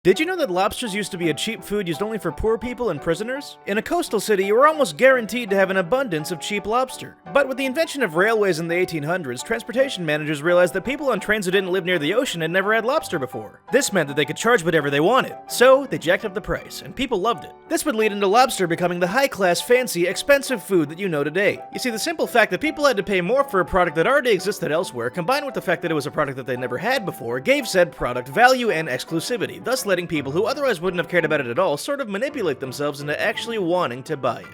Did you know that lobsters used to be a cheap food used only for poor people and prisoners? In a coastal city, you were almost guaranteed to have an abundance of cheap lobster. But with the invention of railways in the 1800s, transportation managers realized that people on trains who didn't live near the ocean had never had lobster before. This meant that they could charge whatever they wanted. So, they jacked up the price, and people loved it. This would lead into lobster becoming the high-class, fancy, expensive food that you know today. You see, the simple fact that people had to pay more for a product that already existed elsewhere, combined with the fact that it was a product that they never had before, gave said product value and exclusivity, thus letting people who otherwise wouldn't have cared about it at all sort of manipulate themselves into actually wanting to buy it.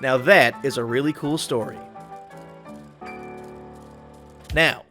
Now that is a really cool story. Now,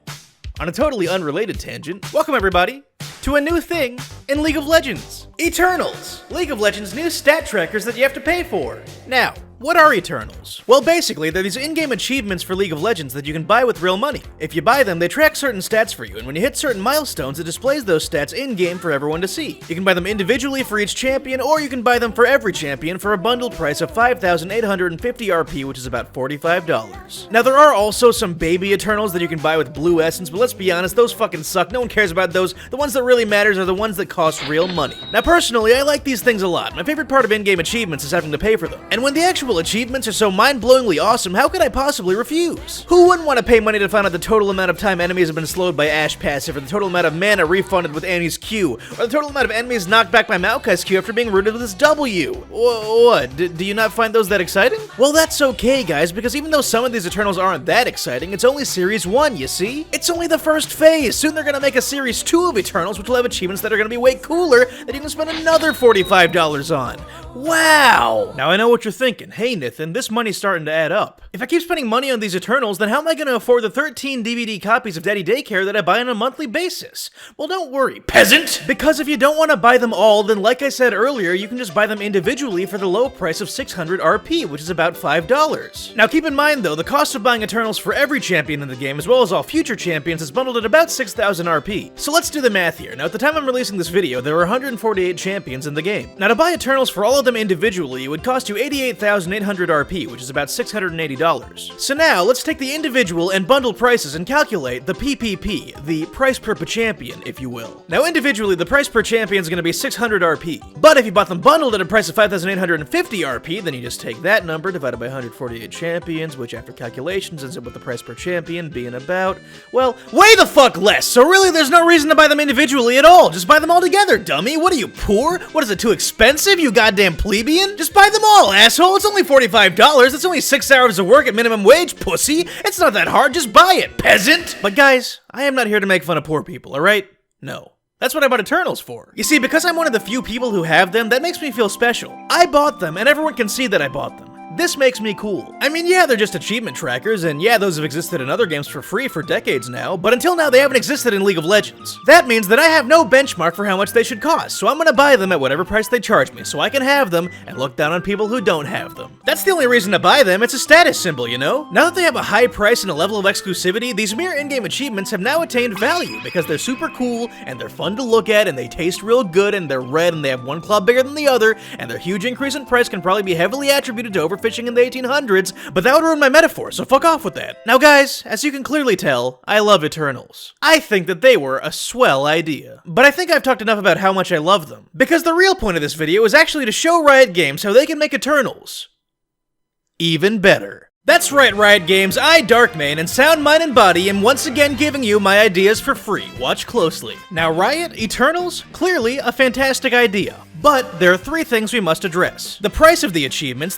on a totally unrelated tangent, welcome everybody to a new thing in League of Legends. Eternals! League of Legends' new stat trackers that you have to pay for. Now, what are Eternals? Well, basically, they're these in-game achievements for League of Legends that you can buy with real money. If you buy them, they track certain stats for you, and when you hit certain milestones, it displays those stats in-game for everyone to see. You can buy them individually for each champion, or you can buy them for every champion for a bundled price of 5,850 RP, which is about $45. Now, there are also some baby Eternals that you can buy with Blue Essence, but let's be honest, those fucking suck. No one cares about those. The ones that really matters are the ones that cost real money. Now, personally, I like these things a lot. My favorite part of in-game achievements is having to pay for them. And when the actual achievements are so mind-blowingly awesome, how could I possibly refuse? Who wouldn't want to pay money to find out the total amount of time enemies have been slowed by Ashe passive, or the total amount of mana refunded with Annie's Q, or the total amount of enemies knocked back by Maokai's Q after being rooted with his W? What? Do you not find those that exciting? Well, that's okay, guys, because even though some of these Eternals aren't that exciting, it's only Series 1, you see? It's only the first phase. Soon they're gonna make a Series 2 of Eternals, which will have achievements that are gonna be way cooler that you can spend another $45 on. Wow! Now I know what you're thinking. Hey, Nathan, this money's starting to add up. If I keep spending money on these Eternals, then how am I going to afford the 13 DVD copies of Daddy Daycare that I buy on a monthly basis? Well, don't worry, peasant! Because if you don't want to buy them all, then like I said earlier, you can just buy them individually for the low price of 600 RP, which is about $5. Now keep in mind though, the cost of buying Eternals for every champion in the game, as well as all future champions, is bundled at about 6,000 RP. So let's do the math here. Now at the time I'm releasing this video, there are 148 champions in the game. Now to buy Eternals for all of them individually, it would cost you 88,800 RP, which is about $680. So now, let's take the individual and bundle prices and calculate the PPP, the price per champion, if you will. Now individually, the price per champion is going to be 600 RP. But if you bought them bundled at a price of 5,850 RP, then you just take that number divided by 148 champions, which after calculations ends up with the price per champion being about, well, way the fuck less! So really, there's no reason to buy them individually at all. Just buy them all together, dummy! What are you, poor? What is it, too expensive, you goddamn plebeian? Just buy them all, asshole! It's only $45! That's only 6 hours of work at minimum wage, pussy! It's not that hard, just buy it, peasant! But guys, I am not here to make fun of poor people, alright? No. That's what I bought Eternals for. You see, because I'm one of the few people who have them, that makes me feel special. I bought them, and everyone can see that I bought them. This makes me cool. I mean, yeah, they're just achievement trackers, and yeah, those have existed in other games for free for decades now, but until now they haven't existed in League of Legends. That means that I have no benchmark for how much they should cost, so I'm gonna buy them at whatever price they charge me, so I can have them and look down on people who don't have them. That's the only reason to buy them, it's a status symbol, you know? Now that they have a high price and a level of exclusivity, these mere in-game achievements have now attained value, because they're super cool, and they're fun to look at, and they taste real good, and they're red, and they have one claw bigger than the other, and their huge increase in price can probably be heavily attributed to overfishing in the 1800s, but that would ruin my metaphor, so fuck off with that. Now guys, as you can clearly tell, I love Eternals. I think that they were a swell idea. But I think I've talked enough about how much I love them, because the real point of this video is actually to show Riot Games how they can make Eternals even better. That's right, Riot Games, I, Darkmane, and Sound Mind and Body am once again giving you my ideas for free. Watch closely. Now Riot, Eternals, clearly a fantastic idea. But there are three things we must address. The price of the achievements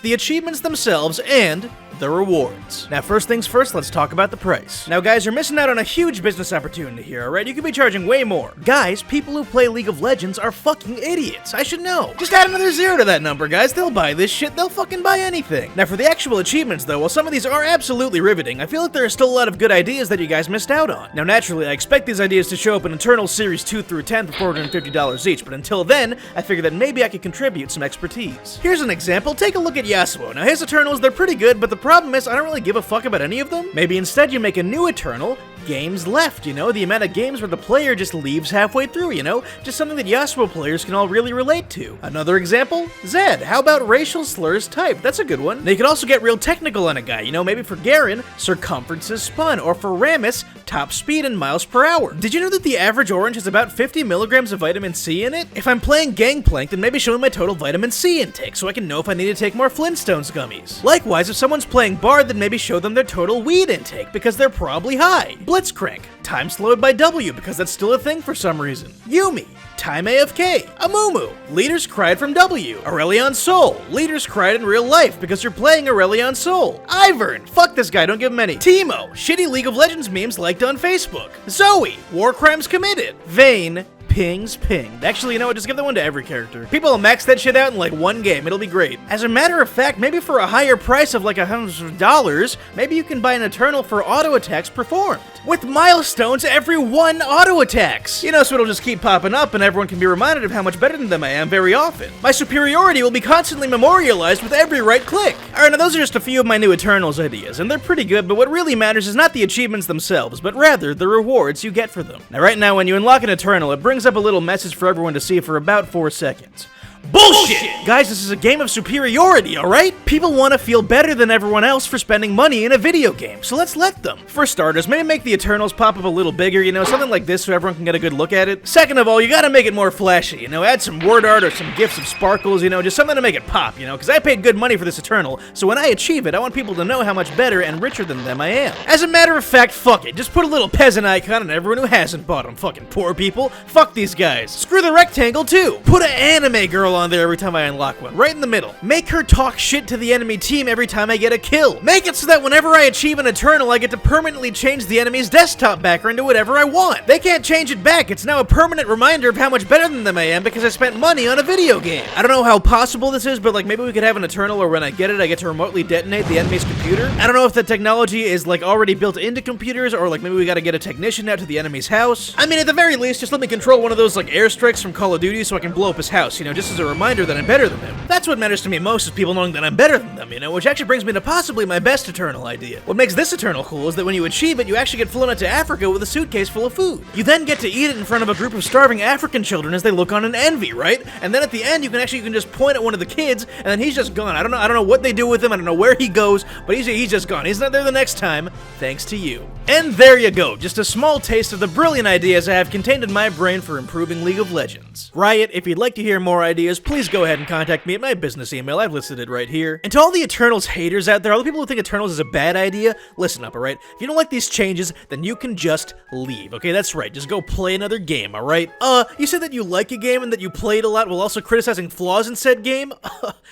themselves, and the rewards. Now first things first, let's talk about the price. Now guys, you're missing out on a huge business opportunity here, alright? You could be charging way more. Guys, people who play League of Legends are fucking idiots. I should know. Just add another 0 to that number, guys. They'll buy this shit. They'll fucking buy anything. Now for the actual achievements though, while some of these are absolutely riveting, I feel like there are still a lot of good ideas that you guys missed out on. Now naturally, I expect these ideas to show up in Eternals Series 2 through 10 for $450 each, but until then, I figured that maybe I could contribute some expertise. Here's an example. Take a look at Yasuo. Now his Eternals, they're pretty good, but the problem is I don't really give a fuck about any of them. Maybe instead you make a new Eternal, games left, you know? The amount of games where the player just leaves halfway through, you know? Just something that Yasuo players can all really relate to. Another example? Zed. How about racial slurs typed? That's a good one. They could also get real technical on a guy, you know? Maybe for Garen, circumferences spun, or for Rammus, top speed in miles per hour. Did you know that the average orange has about 50 milligrams of vitamin C in it? If I'm playing Gangplank, then maybe show me my total vitamin C intake so I can know if I need to take more Flintstones gummies. Likewise, if someone's playing Bard, then maybe show them their total weed intake because they're probably high. Blitzcrank, time slowed by W because that's still a thing for some reason. Yumi, time AFK. Amumu, leaders cried from W. Aurelion Sol, leaders cried in real life because you're playing Aurelion Sol. Ivern, fuck this guy, don't give him any. Teemo, shitty League of Legends memes liked on Facebook. Zoe, war crimes committed. Vayne, pings pinged. Actually, you know what? Just give that one to every character. People will max that shit out in like one game. It'll be great. As a matter of fact, maybe for a higher price of like $100, maybe you can buy an Eternal for auto attacks performed. With milestones every 1 auto attacks. You know, so it'll just keep popping up and everyone can be reminded of how much better than them I am very often. My superiority will be constantly memorialized with every right click. Alright, now those are just a few of my new Eternals ideas, and they're pretty good, but what really matters is not the achievements themselves, but rather the rewards you get for them. Now right now, when you unlock an Eternal, it brings up a little message for everyone to see for about 4 seconds. Bullshit! Guys, this is a game of superiority, alright? People want to feel better than everyone else for spending money in a video game, so let's let them. For starters, maybe make the Eternals pop up a little bigger, you know, something like this so everyone can get a good look at it. Second of all, you gotta make it more flashy, you know, add some word art or some gifs of sparkles, you know, just something to make it pop, you know, because I paid good money for this Eternal, so when I achieve it, I want people to know how much better and richer than them I am. As a matter of fact, fuck it, just put a little peasant icon on everyone who hasn't bought them, fucking poor people. Fuck these guys. Screw the rectangle, too. Put an anime girl on there every time I unlock one, right in the middle. Make her talk shit to the enemy team every time I get a kill. Make it so that whenever I achieve an Eternal, I get to permanently change the enemy's desktop background to whatever I want. They can't change it back. It's now a permanent reminder of how much better than them I am because I spent money on a video game. I don't know how possible this is, but like maybe we could have an Eternal where when I get it, I get to remotely detonate the enemy's computer. I don't know if the technology is like already built into computers or like maybe we gotta get a technician out to the enemy's house. I mean, at the very least, just let me control one of those like airstrikes from Call of Duty so I can blow up his house, you know, just as a reminder that I'm better than them. That's what matters to me most, is people knowing that I'm better than them, you know, which actually brings me to possibly my best Eternal idea. What makes this Eternal cool is that when you achieve it, you actually get flown out to Africa with a suitcase full of food. You then get to eat it in front of a group of starving African children as they look on in envy, right? And then at the end, you can just point at one of the kids, and then he's just gone. I don't know what they do with him, I don't know where he goes, but he's just gone. He's not there the next time, thanks to you. And there you go, just a small taste of the brilliant ideas I have contained in my brain for improving League of Legends. Riot, if you'd like to hear more ideas, please go ahead and contact me at my business email. I've listed it right here. And to all the Eternals haters out there, all the people who think Eternals is a bad idea, listen up, alright? If you don't like these changes, then you can just leave, okay? That's right, just go play another game, alright? You said that you like a game and that you played a lot while also criticizing flaws in said game?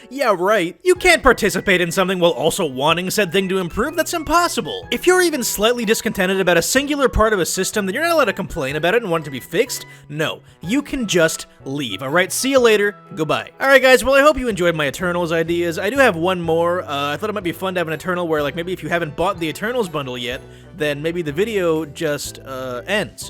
Yeah, right. You can't participate in something while also wanting said thing to improve. That's impossible. If you're even slightly discontented about a singular part of a system, then you're not allowed to complain about it and want it to be fixed. No, you can just leave, alright? See you later. Goodbye. Alright guys, well I hope you enjoyed my Eternals ideas. I do have one more. I thought it might be fun to have an Eternal where like maybe if you haven't bought the Eternals bundle yet, then maybe the video just ends.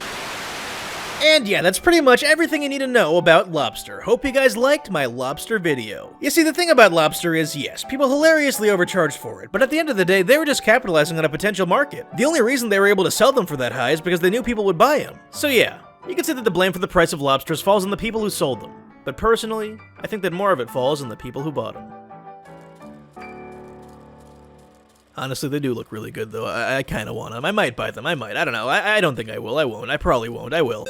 And yeah, that's pretty much everything you need to know about Lobster. Hope you guys liked my Lobster video. You see, the thing about Lobster is, yes, people hilariously overcharged for it, but at the end of the day, they were just capitalizing on a potential market. The only reason they were able to sell them for that high is because they knew people would buy them. So yeah, you can say that the blame for the price of lobsters falls on the people who sold them. But personally, I think that more of it falls on the people who bought them. Honestly, they do look really good, though. I kind of want them. I might buy them. I might. I don't know. I don't think I will. I won't. I probably won't. I will.